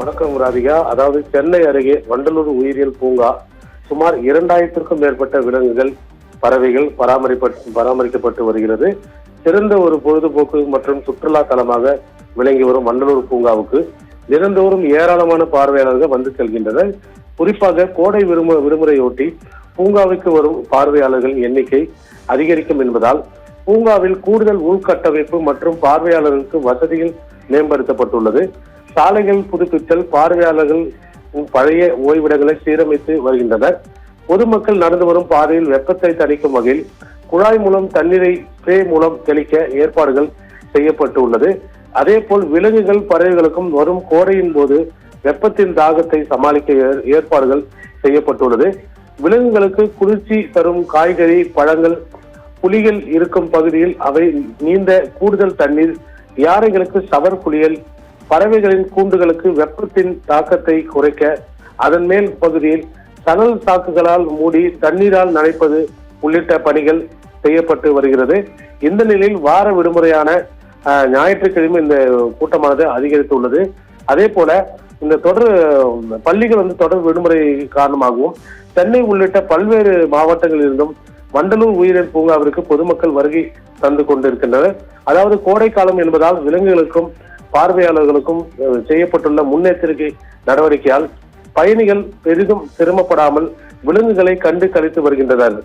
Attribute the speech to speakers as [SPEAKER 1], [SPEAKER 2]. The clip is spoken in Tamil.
[SPEAKER 1] வணக்கம் ராதிகா. அதாவது சென்னை அருகே வண்டலூர் உயிரியல் பூங்கா சுமார் 2000க்கும் மேற்பட்ட விலங்குகள், பறவைகள் பராமரிக்கப்பட்டு வருகிறது. சிறந்த ஒரு பொழுதுபோக்கு மற்றும் சுற்றுலா தலமாக விளங்கி வரும் வண்டலூர் பூங்காவுக்கு தினந்தோறும் ஏராளமான பார்வையாளர்கள் வந்து செல்கின்றனர். குறிப்பாக கோடை விடுமுறையொட்டி பூங்காவுக்கு வரும் பார்வையாளர்கள் எண்ணிக்கை அதிகரிக்கும் என்பதால் பூங்காவில் கூடுதல் உள்கட்டமைப்பு மற்றும் பார்வையாளர்களுக்கு வசதிகள் மேம்படுத்தப்பட்டுள்ளது. சாலைகள் புதுப்பித்தல், பார்வையாளர்கள் பழைய ஓய்விடங்களை சீரமைத்து வருகின்றனர். பொதுமக்கள் நடந்து வரும் பாதையில் வெப்பத்தை தணிக்கும் வகையில் குழாய் மூலம் தண்ணீரை ஸ்ப்ரே மூலம் தெளிக்க ஏற்பாடுகள் செய்யப்பட்டுள்ளது. அதே போல் விலங்குகள், பறவைகளுக்கும் வரும் கோடையின் போது வெப்பத்தின் தாகத்தை சமாளிக்க ஏற்பாடுகள் செய்யப்பட்டுள்ளது. விலங்குகளுக்கு குளிர்ச்சி தரும் காய்கறி, பழங்கள், புலிகள் இருக்கும் பகுதியில் அவை நீந்த கூடுதல் தண்ணீர், யானைகளுக்கு சவர் குளியல், பறவைகளின் கூண்டுகளுக்கு வெப்பத்தின் தாக்கத்தை குறைக்க அதன் மேல் பகுதியில் சணல் சாக்குகளால் மூடி தண்ணீரால் நனைப்பது உள்ளிட்ட பணிகள் செய்யப்பட்டு வருகிறது. இந்த நிலையில் வார விடுமுறையான ஞாயிற்றுக்கிழமை இந்த கூட்டமானது அதிகரித்துள்ளது. அதே போல இந்த பள்ளிகள் தொடர் விடுமுறை காரணமாகவும் சென்னை உள்ளிட்ட பல்வேறு மாவட்டங்களில் இருந்தும் வண்டலூர் உயிரியல் பூங்காவிற்கு பொதுமக்கள் வருகை தந்து கொண்டிருக்கின்றனர். அதாவது கோடை காலம் என்பதால் விலங்குகளுக்கும் பார்வையாளர்களுக்கும் செய்யப்பட்டுள்ள முன்னெச்சரிக்கை நடவடிக்கையால் பயணிகள் பெரிதும் சிரமப்படாமல் விலங்குகளை கண்டு கழித்து வருகின்றனர்.